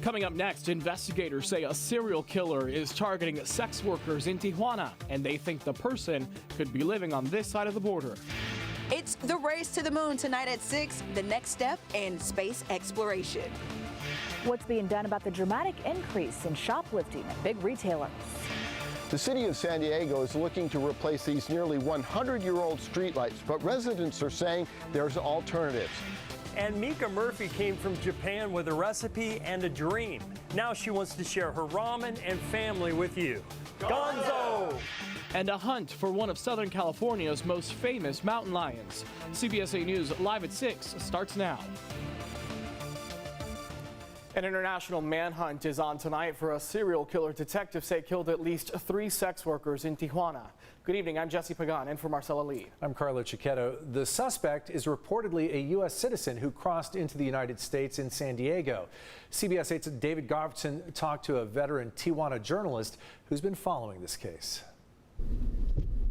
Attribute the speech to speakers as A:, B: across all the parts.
A: Coming up next, investigators say a serial killer is targeting sex workers in Tijuana, and they think the person could be living on this side of the border.
B: It's the race to the moon tonight at 6, the next step in space exploration.
C: What's being done about the dramatic increase in shoplifting at big retailers?
D: The city of San Diego is looking to replace these nearly 100-year-old streetlights, but residents are saying there's alternatives.
E: And Mika Murphy came from Japan with a recipe and a dream. Now she wants to share her ramen and family with you. Gonzo!
A: And a hunt for one of Southern California's most famous mountain lions. CBS 8 News Live at 6 starts now. An international manhunt is on tonight for a serial killer detectives say killed at least 3 sex workers in Tijuana. Good evening, I'm Jesse Pagan, in for Marcella Lee.
F: I'm Carlo Chiquetto. The suspect is reportedly a U.S. citizen who crossed into the United States in San Diego. CBS 8's David Garverson talked to a veteran Tijuana journalist who's been following this case.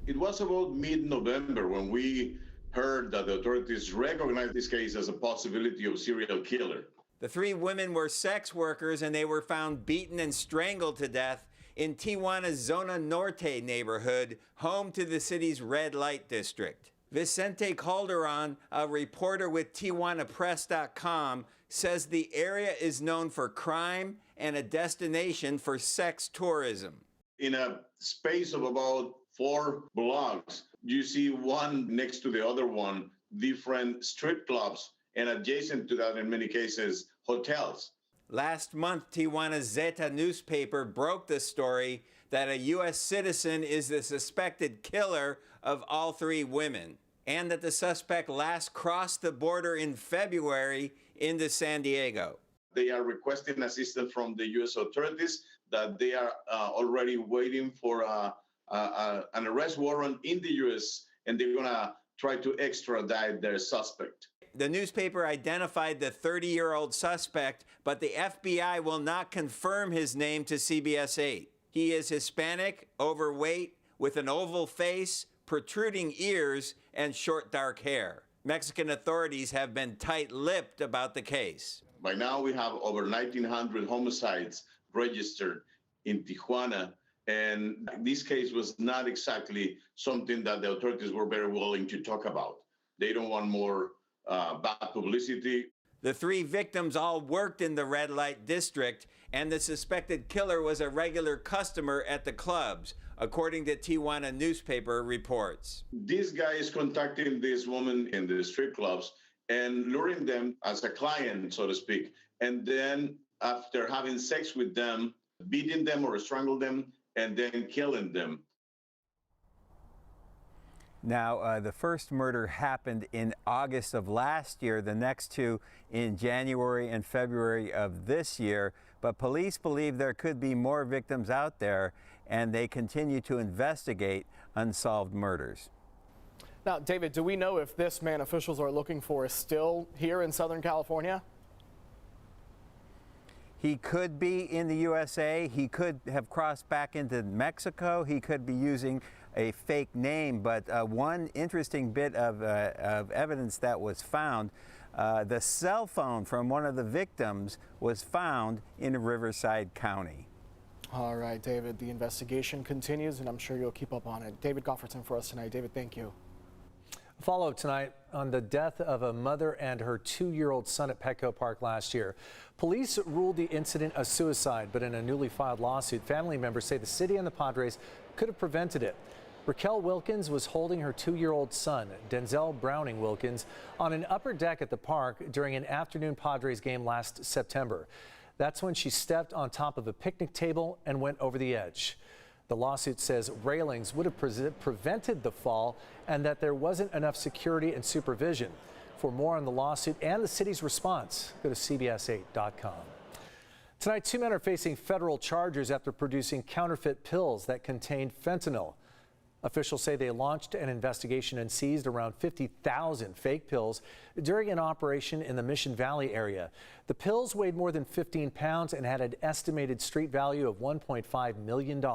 G: It was about mid-November when we heard that the authorities recognized this case as a possibility of serial killer.
H: The 3 women were sex workers and they were found beaten and strangled to death in Tijuana's Zona Norte neighborhood, home to the city's red light district. Vicente Calderon, a reporter with TijuanaPress.com, says the area is known for crime and a destination for sex tourism.
G: In a space of about 4 blocks, you see one next to the other one, different strip clubs, and adjacent to that, in many cases, hotels.
H: Last month, Tijuana's Zeta newspaper broke the story that a U.S. citizen is the suspected killer of all 3 women, and that the suspect last crossed the border in February into San Diego.
G: They are requesting assistance from the U.S. authorities, that they are already waiting for an arrest warrant in the U.S., and they're going to try to extradite their suspect.
H: The newspaper identified the 30-year-old suspect, but the FBI will not confirm his name to CBS 8. He is Hispanic, overweight, with an oval face, protruding ears, and short dark hair. Mexican authorities have been tight-lipped about the case.
G: By now, we have over 1,900 homicides registered in Tijuana, and this case was not exactly something that the authorities were very willing to talk about. They don't want more bad publicity.
H: The 3 victims all worked in the red light district, and the suspected killer was a regular customer at the clubs, according to Tijuana newspaper reports.
G: This guy is contacting this woman in the strip clubs and luring them as a client, so to speak, and then after having sex with them, beating them or strangling them, and then killing them.
H: Now, the first murder happened in August of last year, the next 2 in January and February of this year. But police believe there could be more victims out there, and they continue to investigate unsolved murders.
A: Now, David, do we know if this man officials are looking for is still here in Southern California?
H: He could be in the USA. He could have crossed back into Mexico. He could be using a fake name. But one interesting bit of evidence that was found, the cell phone from one of the victims was found in Riverside County.
A: All right, David, the investigation continues, and I'm sure you'll keep up on it. David Gofferton for us tonight. David, thank you.
F: Follow-up tonight on the death of a mother and her 2-year-old son at Petco Park last year. Police ruled the incident a suicide, but in a newly filed lawsuit, family members say the city and the Padres could have prevented it. Raquel Wilkins was holding her 2-year-old son, Denzel Browning Wilkins, on an upper deck at the park during an afternoon Padres game last September. That's when she stepped on top of a picnic table and went over the edge. The lawsuit says railings would have prevented the fall and that there wasn't enough security and supervision. For more on the lawsuit and the city's response, go to CBS8.com. Tonight, 2 men are facing federal charges after producing counterfeit pills that contained fentanyl. Officials say they launched an investigation and seized around 50,000 fake pills during an operation in the Mission Valley area. The pills weighed more than 15 pounds and had an estimated street value of $1.5 million.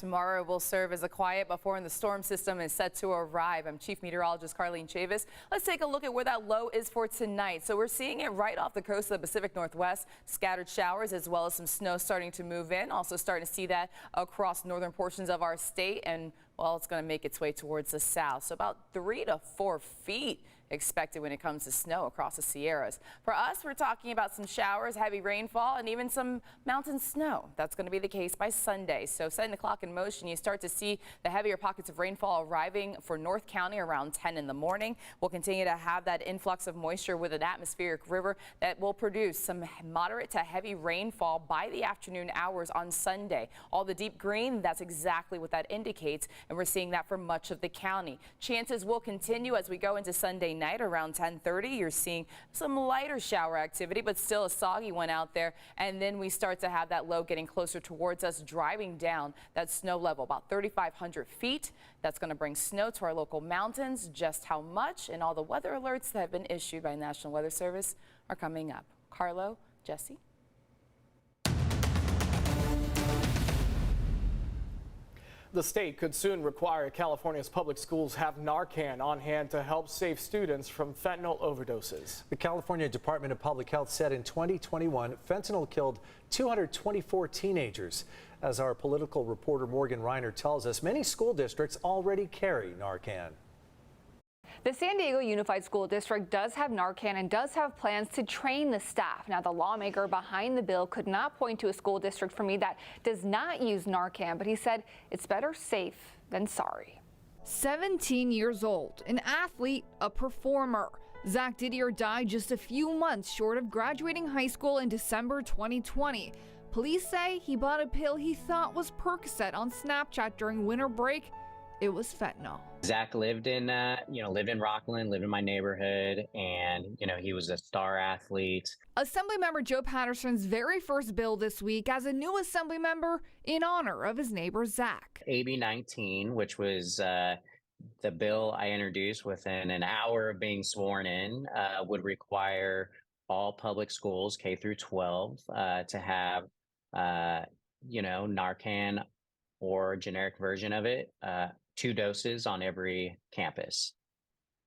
I: tomorrow will serve as a quiet before the storm system is set to arrive. I'm Chief Meteorologist Carlene Chavis. Let's take a look at where that low is for tonight. So we're seeing it right off the coast of the Pacific Northwest. Scattered showers as well as some snow starting to move in. Also starting to see that across northern portions of our state, and well, it's going to make its way towards the south. So about 3 to 4 feet expected when it comes to snow across the Sierras. For us, we're talking about some showers, heavy rainfall, and even some mountain snow. That's going to be the case by Sunday. So setting the clock in motion, you start to see the heavier pockets of rainfall arriving for North County around 10 in the morning. We'll continue to have that influx of moisture with an atmospheric river that will produce some moderate to heavy rainfall by the afternoon hours on Sunday. All the deep green, that's exactly what that indicates, and we're seeing that for much of the county. Chances will continue as we go into Sunday night around 10:30. You're seeing some lighter shower activity, but still a soggy one out there. And then we start to have that low getting closer towards us, driving down that snow level about 3,500 feet. That's going to bring snow to our local mountains. Just how much and all the weather alerts that have been issued by National Weather Service are coming up. Carlo, Jesse.
A: The state could soon require California's public schools have Narcan on hand to help save students from fentanyl overdoses.
F: The California Department of Public Health said in 2021, fentanyl killed 224 teenagers. As our political reporter Morgan Reiner tells us, many school districts already carry Narcan.
J: The San Diego Unified School District does have Narcan and does have plans to train the staff. Now, the lawmaker behind the bill could not point to a school district for me that does not use Narcan, but he said it's better safe than sorry.
K: 17 years old, an athlete, a performer. Zach Didier died just a few months short of graduating high school in December 2020. Police say he bought a pill he thought was Percocet on Snapchat during winter break. It was fentanyl.
L: Zach lived in Rockland, lived in my neighborhood, and, he was a star athlete.
K: Assemblymember Joe Patterson's very first bill this week as a new assembly member in honor of his neighbor Zach.
L: AB 19, which was the bill I introduced within an hour of being sworn in, would require all public schools, K through 12, to have, Narcan or generic version of it, 2 doses on every campus.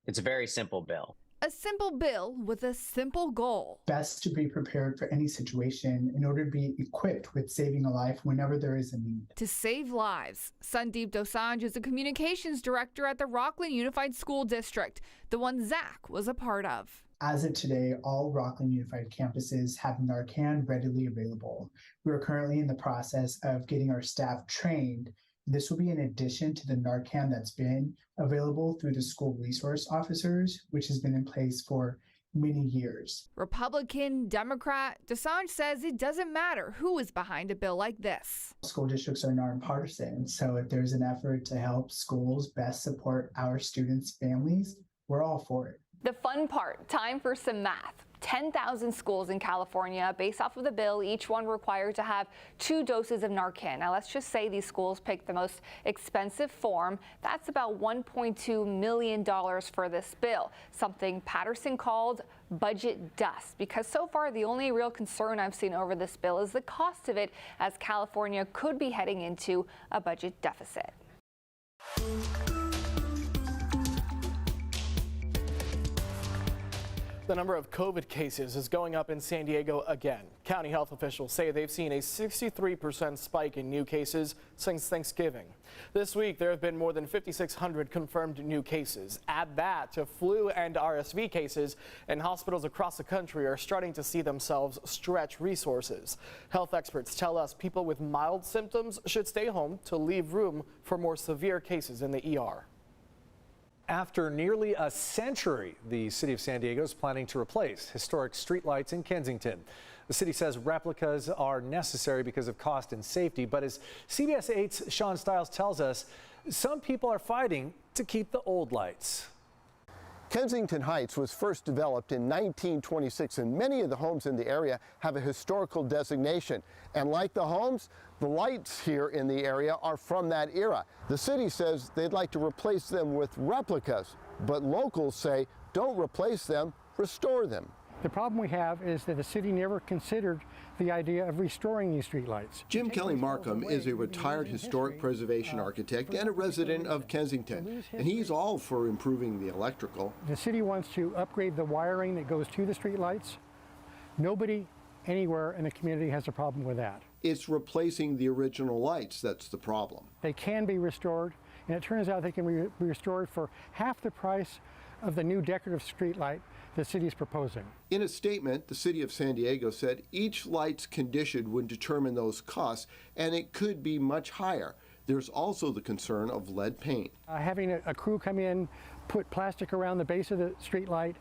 L: It's a very simple bill.
K: A simple bill with a simple goal.
M: Best to be prepared for any situation in order to be equipped with saving a life whenever there is a need.
K: To save lives. Sandeep Dosanjh is the communications director at the Rockland Unified School District, the one Zach was a part of.
M: As of today, all Rockland Unified campuses have Narcan readily available. We are currently in the process of getting our staff trained. This will be in addition to the Narcan that's been available through the school resource officers, which has been in place for many years.
K: Republican, Democrat, Dosanjh says it doesn't matter who is behind a bill like this.
M: School districts are nonpartisan, so if there's an effort to help schools best support our students' families, we're all for it.
J: The fun part, time for some math. 10,000 schools in California, based off of the bill, each one required to have 2 doses of Narcan. Now, let's just say these schools picked the most expensive form. That's about $1.2 million for this bill, something Patterson called budget dust, because so far the only real concern I've seen over this bill is the cost of it, as California could be heading into a budget deficit.
A: The number of COVID cases is going up in San Diego again. County health officials say they've seen a 63% spike in new cases since Thanksgiving. This week, there have been more than 5,600 confirmed new cases. Add that to flu and RSV cases, and hospitals across the country are starting to see themselves stretch resources. Health experts tell us people with mild symptoms should stay home to leave room for more severe cases in the ER.
F: After nearly a century, the city of San Diego is planning to replace historic streetlights in Kensington. The city says replicas are necessary because of cost and safety, but as CBS 8's Sean Stiles tells us, some people are fighting to keep the old lights.
D: Kensington Heights was first developed in 1926, and many of the homes in the area have a historical designation. And like the homes, the lights here in the area are from that era. The city says they'd like to replace them with replicas, but locals say don't replace them, restore them.
N: The problem we have is that the city never considered the idea of restoring these streetlights.
D: Jim Kelly Markham is a retired historic preservation architect and a resident of Kensington, and he's all for improving the electrical.
N: The city wants to upgrade the wiring that goes to the streetlights. Nobody anywhere in the community has a problem with that.
D: It's replacing the original lights that's the problem.
N: They can be restored, and it turns out they can be restored for half the price of the new decorative streetlight the city is proposing.
D: In a statement, the city of San Diego said each light's condition would determine those costs, and it could be much higher. There's also the concern of lead paint.
N: Having a crew come in, put plastic around the base of the streetlight,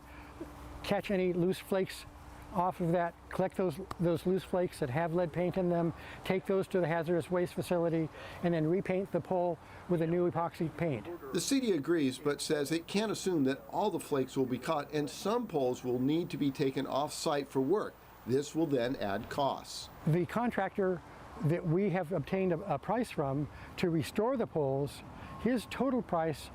N: catch any loose flakes off of that, collect those loose flakes that have lead paint in them, take those to the hazardous waste facility, and then repaint the pole with a new epoxy paint.
D: The city agrees, but says it can't assume that all the flakes will be caught, and some poles will need to be taken off-site for work. This will then add costs.
N: The contractor that we have obtained a price from to restore the poles, his total price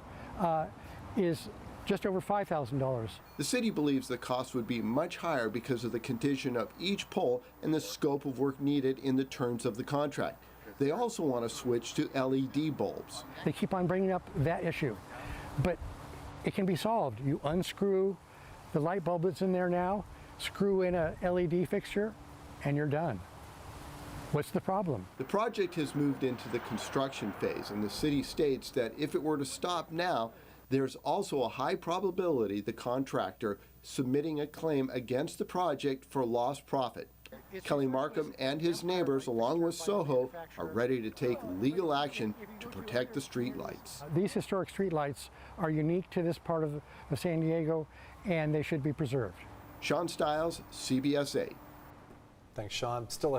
N: is just over $5,000.
D: The city believes the cost would be much higher because of the condition of each pole and the scope of work needed in the terms of the contract. They also want to switch to LED bulbs.
N: They keep on bringing up that issue, but it can be solved. You unscrew the light bulb that's in there now, screw in a LED fixture, and you're done. What's the problem?
D: The project has moved into the construction phase, and the city states that if it were to stop now, there's also a high probability the contractor submitting a claim against the project for lost profit. Kelly Markham and his neighbors, along with Soho, are ready to take legal action to protect the streetlights.
N: These historic streetlights are unique to this part of San Diego, and they should be preserved.
D: Sean Stiles, CBS 8.
F: Thanks, Sean. Still